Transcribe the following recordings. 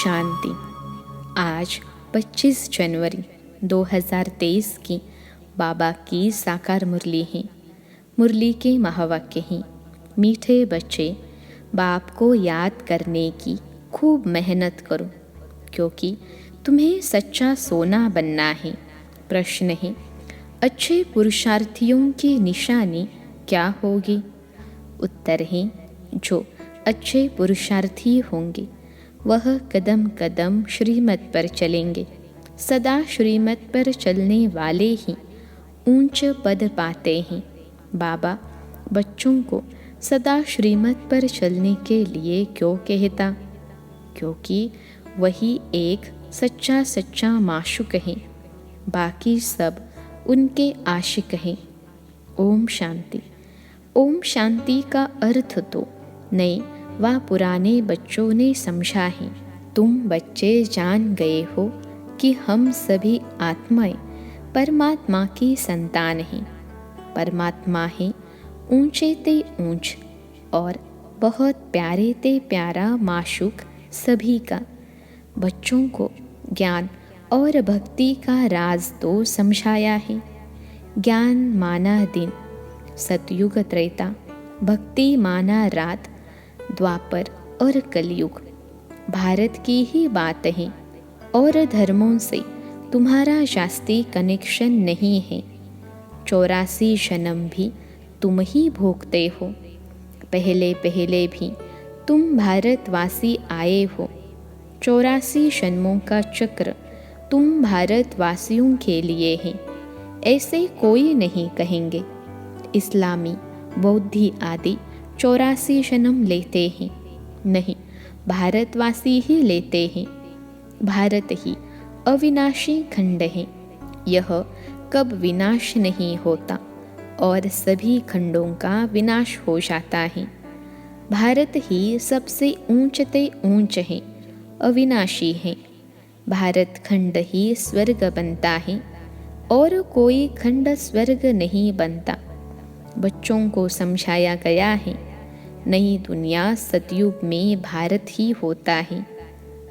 शांति। आज 25 जनवरी 2023 की बाबा की साकार मुरली है। मुरली के महावाक्य हैं, मीठे बच्चे बाप को याद करने की खूब मेहनत करो, क्योंकि तुम्हें सच्चा सोना बनना है। प्रश्न है, अच्छे पुरुषार्थियों की निशानी क्या होगी? उत्तर है, जो अच्छे पुरुषार्थी होंगे वह कदम कदम श्रीमत पर चलेंगे। सदा श्रीमत पर चलने वाले ही ऊंच पद पाते हैं। बाबा बच्चों को सदा श्रीमत पर चलने के लिए क्यों कहता? क्योंकि वही एक सच्चा माशूक है, बाकी सब उनके आशिक हैं। ओम शांति। ओम शांति का अर्थ तो नए व पुराने बच्चों ने समझा है। तुम बच्चे जान गए हो कि हम सभी आत्माएं परमात्मा की संतान हैं। परमात्मा है ऊंचे ते ऊंच और बहुत प्यारे ते प्यारा माशूक सभी का। बच्चों को ज्ञान और भक्ति का राज तो समझाया है। ज्ञान माना दिन, सतयुग त्रेता, भक्ति माना रात, द्वापर और कलयुग। भारत की ही बात है और धर्मों से तुम्हारा शास्त्री कनेक्शन नहीं है। 84 जन्म भी तुम ही भोगते हो। पहले पहले भी तुम भारतवासी आए हो। 84 जन्मों का चक्र तुम भारतवासियों के लिए है, ऐसे कोई नहीं कहेंगे। इस्लामी, बौद्धी आदि 84 जन्म लेते हैं, नहीं, भारतवासी ही लेते हैं। भारत ही अविनाशी खंड है, यह कब विनाश नहीं होता और सभी खंडों का विनाश हो जाता है। भारत ही सबसे ऊंचते ऊंच है, अविनाशी है। भारत खंड ही स्वर्ग बनता है और कोई खंड स्वर्ग नहीं बनता। बच्चों को समझाया गया है, नई दुनिया सतयुग में भारत ही होता है।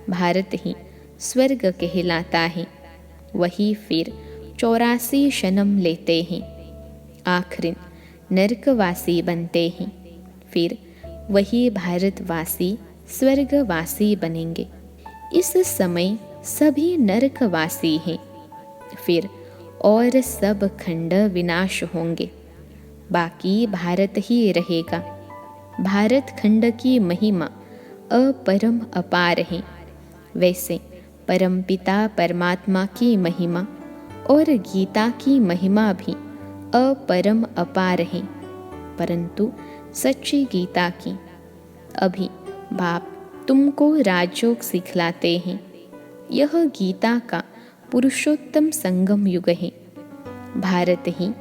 भारत ही स्वर्ग कहलाता है, वही फिर 84 जन्म लेते हैं। आखिर नरकवासी बनते हैं, फिर वही भारतवासी स्वर्गवासी बनेंगे। इस समय सभी नरकवासी हैं, फिर और सब खंड विनाश होंगे, बाकी भारत ही रहेगा। भारत खंड की महिमा अपरम अपार है। वैसे परमपिता परमात्मा की महिमा और गीता की महिमा भी अपरम अपार है, परंतु सच्ची गीता की। अभी बाप तुमको राजयोग सिखलाते हैं। यह गीता का पुरुषोत्तम संगम युग है। भारत ही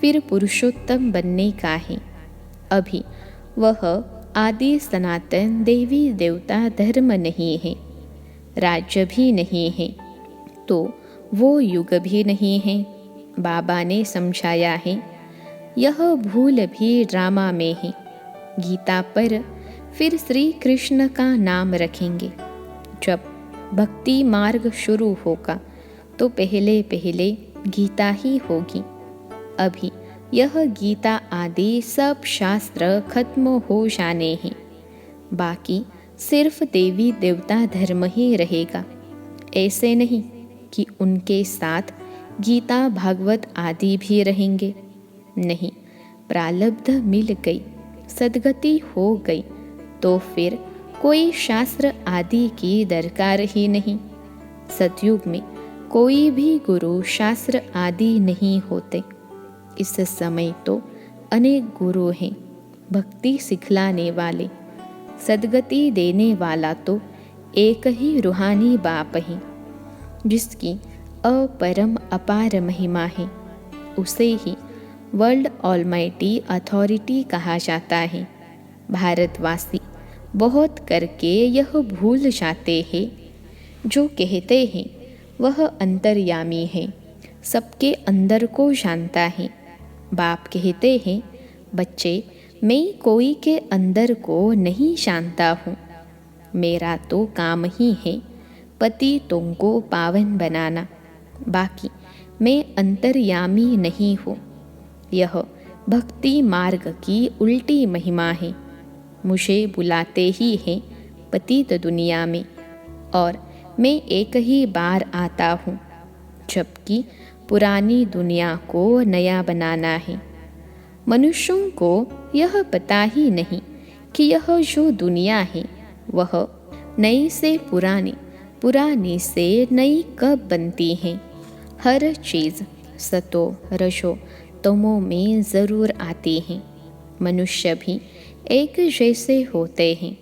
फिर पुरुषोत्तम बनने का है। अभी वह आदि सनातन देवी देवता धर्म नहीं है, राज्य भी नहीं है, तो वो युग भी नहीं है। बाबा ने समझाया है, यह भूल भी ड्रामा में है। गीता पर फिर श्री कृष्ण का नाम रखेंगे। जब भक्ति मार्ग शुरू होगा तो पहले पहले गीता ही होगी। अभी यह गीता आदि सब शास्त्र खत्म हो जाने हैं, बाकी सिर्फ देवी देवता धर्म ही रहेगा। ऐसे नहीं कि उनके साथ गीता भागवत आदि भी रहेंगे, नहीं। प्रारब्ध मिल गई, सद्गति हो गई तो फिर कोई शास्त्र आदि की दरकार ही नहीं। सतयुग में कोई भी गुरु शास्त्र आदि नहीं होते। इस समय तो अनेक गुरु हैं, भक्ति सिखलाने वाले। सद्गति देने वाला तो एक ही रूहानी बाप है, जिसकी अपरम अपार महिमा है। उसे ही वर्ल्ड ऑलमाइटी अथॉरिटी कहा जाता है। भारतवासी बहुत करके यह भूल जाते हैं। जो कहते हैं वह अंतर्यामी है, सबके अंदर को जानता है। बाप कहते हैं, बच्चे, मैं कोई के अंदर को नहीं जानता हूँ। मेरा तो काम ही है पतितों को पावन बनाना। बाकी मैं अंतर्यामी नहीं हूँ। यह भक्ति मार्ग की उल्टी महिमा है। मुझे बुलाते ही हैं पतित दुनिया में, और मैं एक ही बार आता हूँ, जबकि पुरानी दुनिया को नया बनाना है। मनुष्यों को यह पता ही नहीं कि यह जो दुनिया है वह नई से पुरानी, पुरानी से नई कब बनती है। हर चीज़ सतो रजो तमो में ज़रूर आती है। मनुष्य भी एक जैसे होते हैं।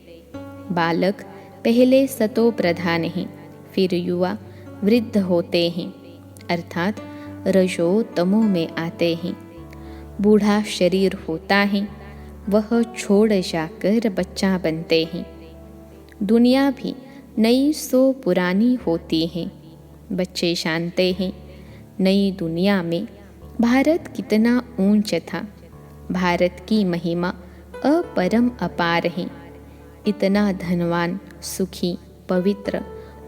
बालक पहले सतो प्रधान हैं, फिर युवा वृद्ध होते हैं, अर्थात रजो तमो में आते हैं। बूढ़ा शरीर होता है, वह छोड़ जाकर बच्चा बनते हैं। दुनिया भी नई सो पुरानी होती है। बच्चे जानते हैं नई दुनिया में भारत कितना ऊंच था। भारत की महिमा अपरम अपार है। इतना धनवान, सुखी, पवित्र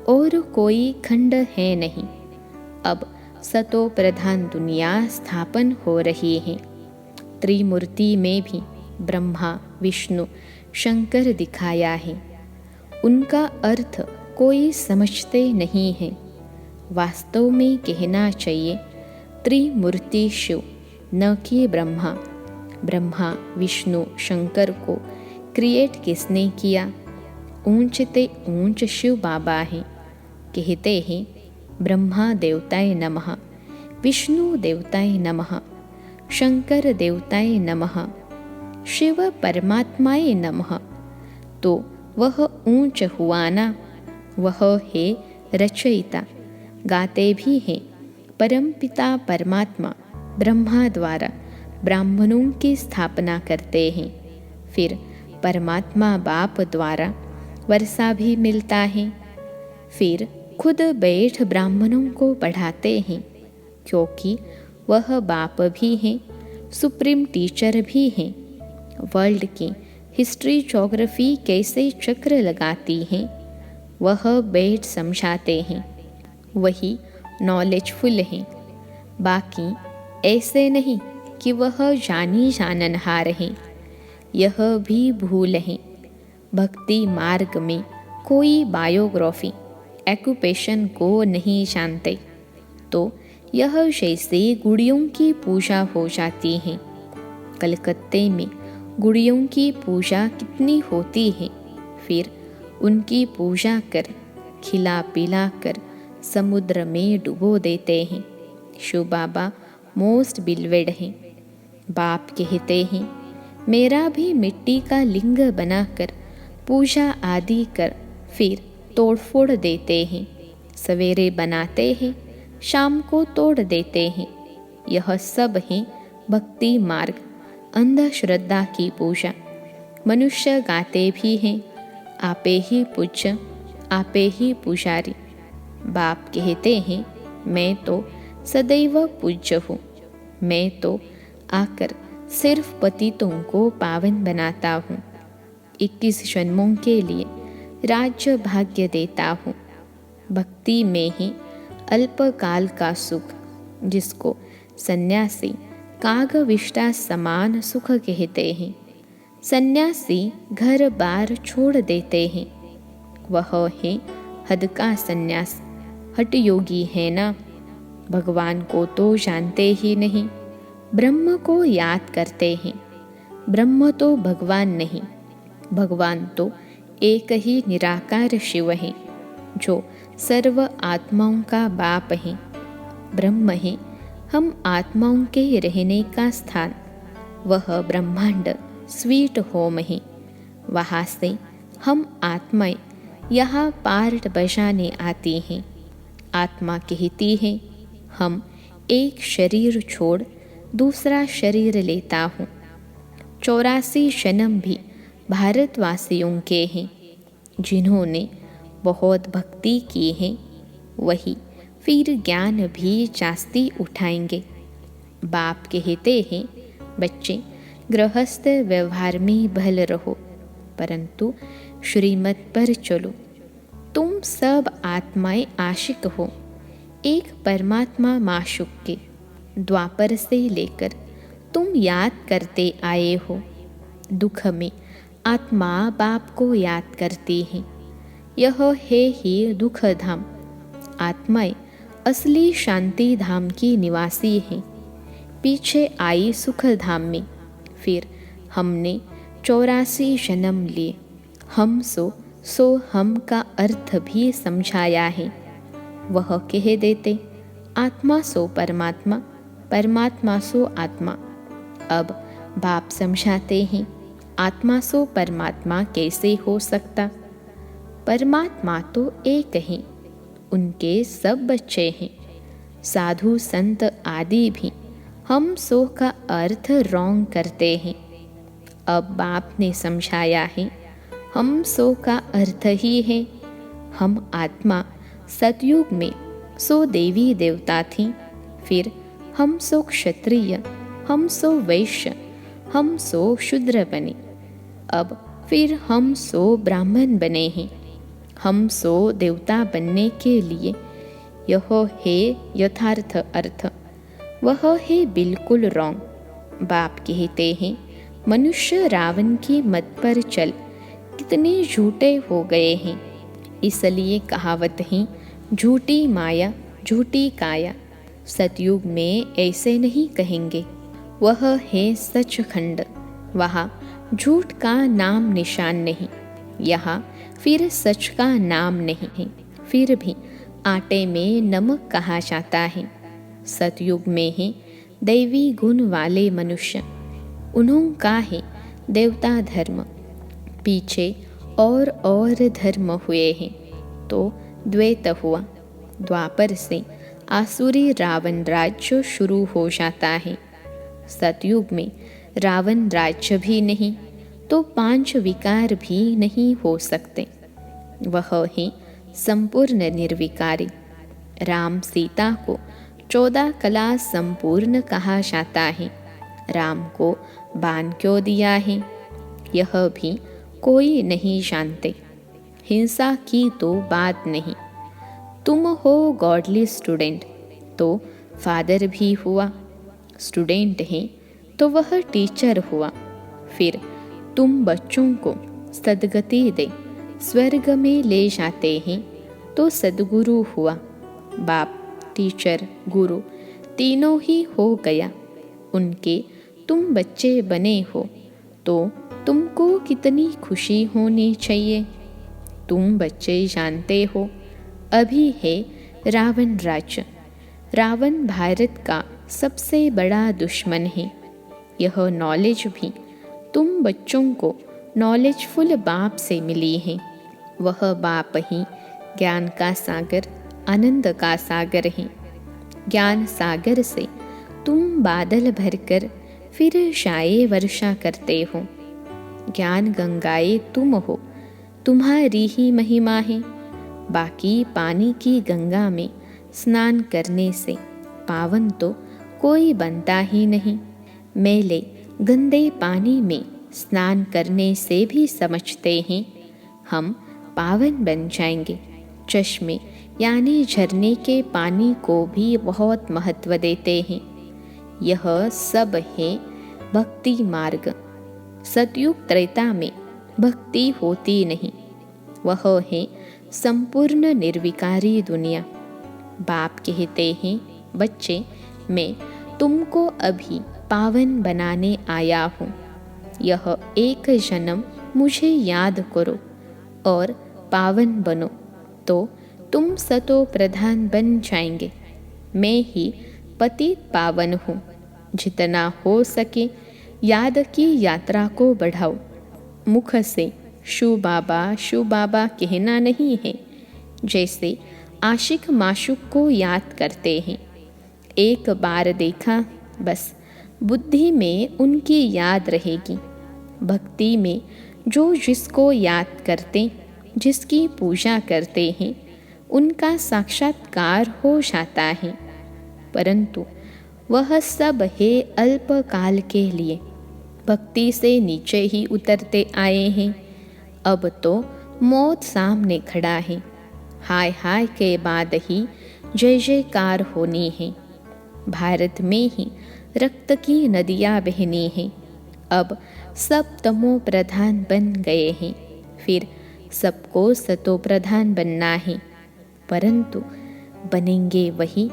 और कोई खंड है नहीं। अब सतो प्रधान दुनिया स्थापन हो रही है। त्रिमूर्ति में भी ब्रह्मा, विष्णु, शंकर दिखाया है। उनका अर्थ कोई समझते नहीं है। वास्तव में कहना चाहिए त्रिमूर्ति शिव, न कि ब्रह्मा। ब्रह्मा, विष्णु, शंकर को क्रिएट किसने किया? ऊंचते ऊंच शिव बाबा हैं। कहते हैं ब्रह्मा देवताय नमः, विष्णु देवताय नमः, शंकर देवताय नमः, शिव परमात्माय नमः। तो वह ऊंच हुआ ना। वह है रचयिता। गाते भी हैं परमपिता परमात्मा ब्रह्मा द्वारा ब्राह्मणों की स्थापना करते हैं। फिर परमात्मा बाप द्वारा वर्षा भी मिलता है। फिर खुद बैठ ब्राह्मणों को पढ़ाते हैं, क्योंकि वह बाप भी हैं, सुप्रीम टीचर भी हैं। वर्ल्ड की हिस्ट्री ज्योग्राफी कैसे चक्र लगाती हैं, वह बैठ समझाते हैं। वही नॉलेजफुल हैं। बाकी ऐसे नहीं कि वह जानी जाननहार हैं। यह भी भूल है। भक्ति मार्ग में कोई बायोग्राफी, एक्यूपेशन को नहीं जानते, तो यह जैसे गुड़ियों की पूजा हो जाती है। कलकत्ते में गुड़ियों की पूजा कितनी होती है। फिर उनकी पूजा कर खिला पिला कर समुद्र में डुबो देते हैं। शिव बाबा मोस्ट बिलवेड हैं। बाप कहते हैं मेरा भी मिट्टी का लिंग बनाकर पूजा आदि कर फिर तोड़फोड़ देते हैं। सवेरे बनाते हैं, शाम को तोड़ देते हैं। यह सब है भक्ति मार्ग, अंधश्रद्धा की पूजा। मनुष्य गाते भी हैं आपे ही पूज्य, आपे ही पुजारी। बाप कहते हैं मैं तो सदैव पूज्य हूँ। मैं तो आकर सिर्फ पतितों को पावन बनाता हूँ। 21 जन्मों के लिए राज्य भाग्य देता हूँ। भक्ति में ही अल्पकाल का सुख, जिसको सन्यासी कागविष्टा समान सुख कहते हैं। सन्यासी घर बार छोड़ देते हैं। वह है हद का सन्यास, हठ योगी है ना। भगवान को तो जानते ही नहीं, ब्रह्म को याद करते हैं। ब्रह्म तो भगवान नहीं, भगवान तो एक ही निराकार शिव है, जो सर्व आत्माओं का बाप है। ब्रह्म है हम आत्माओं के रहने का स्थान। वह ब्रह्मांड स्वीट होम है। वहाँ से हम आत्माएं यहाँ पार्ट बजाने आती हैं। आत्मा कहती है हम एक शरीर छोड़ दूसरा शरीर लेता हूँ। 84 जन्म भी भारतवासियों के हैं। जिन्होंने बहुत भक्ति की है, वही फिर ज्ञान भी जास्ती उठाएंगे। बाप कहते हैं बच्चे गृहस्थ व्यवहार में भल रहो, परंतु श्रीमत पर चलो। तुम सब आत्माएं आशिक हो एक परमात्मा माशूक के। द्वापर से लेकर तुम याद करते आए हो। दुख में आत्मा बाप को याद करती है। यह है ही दुख धाम। आत्माएं असली शांति धाम की निवासी हैं। पीछे आई सुख धाम में। फिर हमने 84 जन्म लिए। हम सो हम का अर्थ भी समझाया है। वह कह देते आत्मा सो परमात्मा, परमात्मा सो आत्मा। अब बाप समझाते हैं आत्मा सो परमात्मा कैसे हो सकता। परमात्मा तो एक है, उनके सब बच्चे हैं। साधु संत आदि भी हम सो का अर्थ रॉन्ग करते हैं। अब बाप ने समझाया है हम सो का अर्थ ही है। हम आत्मा सतयुग में सो देवी देवता थी। फिर हम सो क्षत्रिय, हम सो वैश्य, हम सो शूद्र बने। अब फिर हम सो ब्राह्मण बने हैं। हम सो देवता बनने के लिए यह है यथार्थ अर्थ। वह है बिल्कुल रॉन्ग। बाप कहते हैं मनुष्य रावण की मत पर चल कितने झूठे हो गए हैं। इसलिए कहावत है झूठी माया झूठी काया। सतयुग में ऐसे नहीं कहेंगे। वह है सचखंड। वहाँ झूठ का नाम निशान नहीं। यहाँ फिर सच का नाम नहीं है। फिर भी आटे में नमक कहा जाता है। सतयुग में है दैवी गुण वाले मनुष्य, उन्होंने है देवता धर्म। पीछे और धर्म हुए हैं तो द्वैत हुआ। द्वापर से आसुरी रावण राज्य शुरू हो जाता है। सतयुग में रावण राज्य भी नहीं तो 5 विकार भी नहीं हो सकते। वह है संपूर्ण निर्विकारी। राम सीता को 14 कला संपूर्ण कहा जाता है। राम को बाण क्यों दिया है यह भी कोई नहीं जानते। हिंसा की तो बात नहीं। तुम हो गॉडली स्टूडेंट तो फादर भी हुआ। स्टूडेंट हैं तो वह टीचर हुआ। फिर तुम बच्चों को सद्गति दे स्वर्ग में ले जाते हैं तो सद्गुरु हुआ। बाप टीचर गुरु तीनों ही हो गया। उनके तुम बच्चे बने हो तो तुमको कितनी खुशी होनी चाहिए। तुम बच्चे जानते हो अभी है रावण राज्य। रावण भारत का सबसे बड़ा दुश्मन है। यह नॉलेज भी तुम बच्चों को नॉलेजफुल बाप से मिली है। वह बाप ही ज्ञान का सागर आनंद का सागर है। ज्ञान सागर से तुम बादल भरकर फिर शाये वर्षा करते हो। ज्ञान गंगाए तुम हो, तुम्हारी ही महिमा है। बाकी पानी की गंगा में स्नान करने से पावन तो कोई बनता ही नहीं। मैले गंदे पानी में स्नान करने से भी समझते हैं हम पावन बन जाएंगे। चश्मे यानी झरने के पानी को भी बहुत महत्व देते हैं। यह सब है भक्ति मार्ग। सतयुग त्रेता में भक्ति होती नहीं। वह है संपूर्ण निर्विकारी दुनिया। बाप कहते हैं बच्चे मैं तुमको अभी पावन बनाने आया हूँ। यह एक जन्म मुझे याद करो और पावन बनो तो तुम सतो प्रधान बन जाएंगे। मैं ही पतित पावन हूँ। जितना हो सके याद की यात्रा को बढ़ाओ। मुख से शू बाबा कहना नहीं है। जैसे आशिक माशूक को याद करते हैं। एक बार देखा बस बुद्धि में उनकी याद रहेगी। भक्ति में जो जिसको याद करते, जिसकी पूजा करते हैं, उनका साक्षात्कार हो जाता है। परंतु वह सब है अल्पकाल के लिए। भक्ति से नीचे ही उतरते आए हैं। अब तो मौत सामने खड़ा है। हाय हाय के बाद ही जय जयकार होनी है। भारत में ही रक्त की नदियाँ बहनी हैं। अब सब तमो प्रधान बन गए हैं, फिर सबको सतो प्रधान बनना है। परंतु बनेंगे वही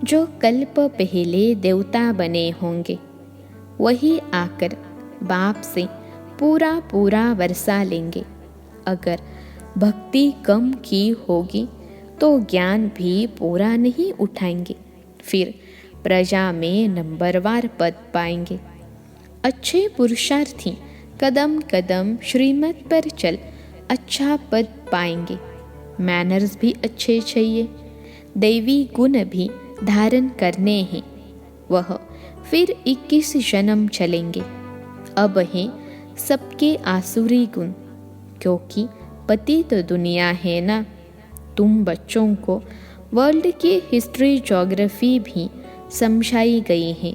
जो कल्प पहले देवता बने होंगे। वही आकर बाप से पूरा पूरा वर्षा लेंगे। अगर भक्ति कम की होगी तो ज्ञान भी पूरा नहीं उठाएंगे, फिर प्रजा में नंबरवार पद पाएंगे। अच्छे पुरुषार्थी कदम कदम श्रीमत पर चल अच्छा पद पाएंगे। मैनर्स भी अच्छे चाहिए, दैवी गुण भी धारण करने हैं। वह फिर 21 जन्म चलेंगे। अब हैं सबके आसुरी गुण, क्योंकि पतित दुनिया है ना। तुम बच्चों को वर्ल्ड की हिस्ट्री ज्योग्राफी भी समझाई गई है।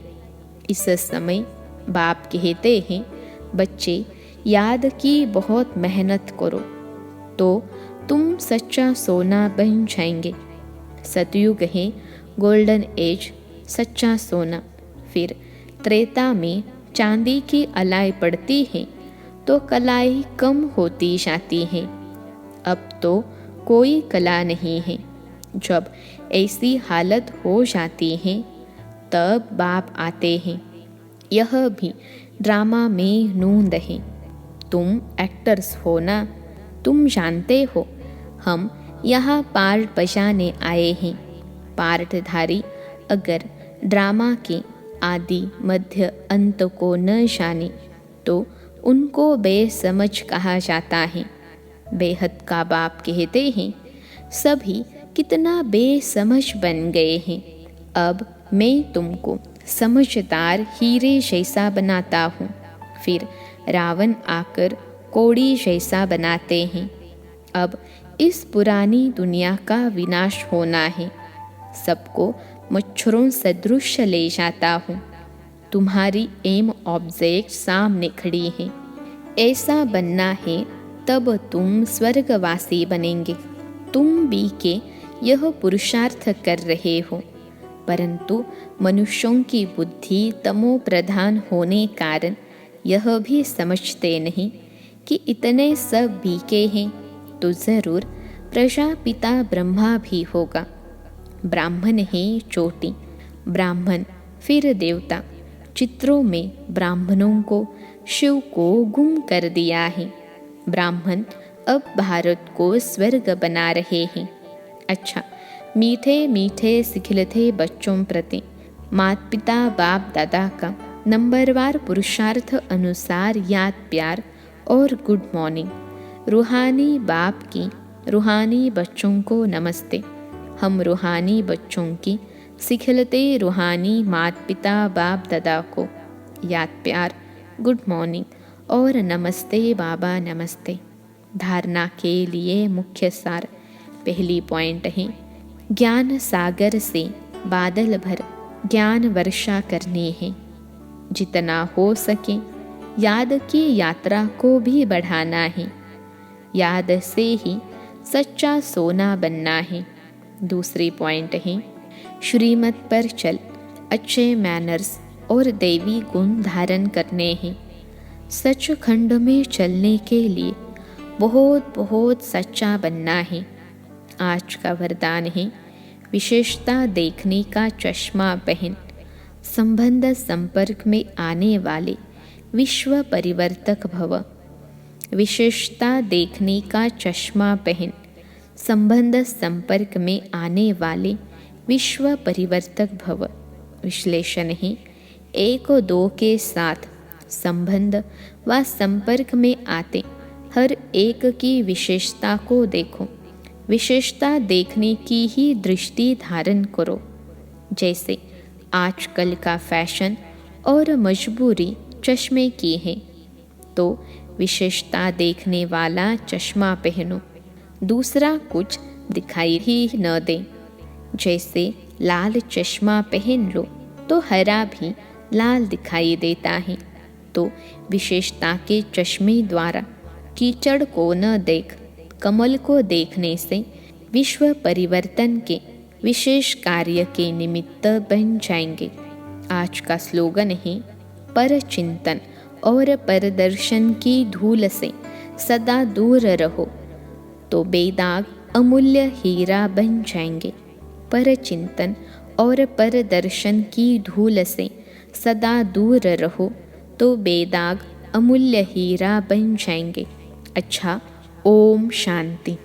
इस समय बाप कहते हैं, बच्चे याद की बहुत मेहनत करो तो तुम सच्चा सोना बन जाएंगे। सतयुग है गोल्डन एज, सच्चा सोना। फिर त्रेता में चांदी की अलाई पड़ती है तो कलाई कम होती जाती है। अब तो कोई कला नहीं है। जब ऐसी हालत हो जाती है तब बाप आते हैं। यह भी ड्रामा में नूंद है। तुम एक्टर्स हो ना, तुम जानते हो हम यहाँ पार्ट बजाने आए हैं। पार्टधारी अगर ड्रामा के आदि मध्य अंत को न जाने तो उनको बेसमझ कहा जाता है। बेहद का बाप कहते हैं, सभी कितना बेसमझ बन गए हैं। अब मैं तुमको समझदार हीरे जैसा बनाता हूँ। फिर रावण आकर कोड़ी जैसा बनाते हैं। अब इस पुरानी दुनिया का विनाश होना है। सबको मच्छरों सदृश ले जाता हूँ। तुम्हारी एम ऑब्जेक्ट सामने खड़ी है। ऐसा बनना है तब तुम स्वर्गवासी बनेंगे। तुम भी के यह पुरुषार्थ कर रहे हो, परंतु मनुष्यों की बुद्धि तमो प्रधान होने कारण यह भी समझते नहीं कि इतने सब बीके हैं तो जरूर प्रजापिता ब्रह्मा भी होगा। ब्राह्मण है चोटी, ब्राह्मण फिर देवता। चित्रों में ब्राह्मणों को शिव को गुम कर दिया है। ब्राह्मण अब भारत को स्वर्ग बना रहे हैं। अच्छा, मीठे मीठे सिखिलते बच्चों प्रति माता पिता बाप दादा का नंबरवार पुरुषार्थ अनुसार याद प्यार और गुड मॉर्निंग। रूहानी बाप की रूहानी बच्चों को नमस्ते। हम रूहानी बच्चों की सिखलते रूहानी माता पिता बाप दादा को याद प्यार, गुड मॉर्निंग और नमस्ते बाबा नमस्ते। धारणा के लिए मुख्य सार। पहली पॉइंट है, ज्ञान सागर से बादल भर ज्ञान वर्षा करनी है। जितना हो सके याद की यात्रा को भी बढ़ाना है। याद से ही सच्चा सोना बनना है। दूसरी पॉइंट है, श्रीमत पर चल अच्छे मैनर्स और दैवी गुण धारण करने हैं। सचखंड में चलने के लिए बहुत बहुत सच्चा बनना है। आज का वरदान है, विशेषता देखने का चश्मा पहन। संबंध संपर्क में आने वाले विश्व परिवर्तक भव। विशेषता देखने का चश्मा पहन। संबंध संपर्क में आने वाले विश्व परिवर्तक भव। विश्लेषण है, एक और दो के साथ संबंध व संपर्क में आते हर एक की विशेषता को देखो। विशेषता देखने की ही दृष्टि धारण करो। जैसे आजकल का फैशन और मजबूरी चश्मे की है, तो विशेषता देखने वाला चश्मा पहनो, दूसरा कुछ दिखाई ही न दे। जैसे लाल चश्मा पहन लो तो हरा भी लाल दिखाई देता है, तो विशेषता के चश्मे द्वारा कीचड़ को न देख कमल को देखने से विश्व परिवर्तन के विशेष कार्य के निमित्त बन जाएंगे। आज का स्लोगन है, पर चिंतन और परदर्शन की धूल से सदा दूर रहो तो बेदाग अमूल्य हीरा बन जाएंगे। पर चिंतन और परदर्शन की धूल से सदा दूर रहो तो बेदाग अमूल्य हीरा बन जाएंगे। अच्छा, ओम शांति।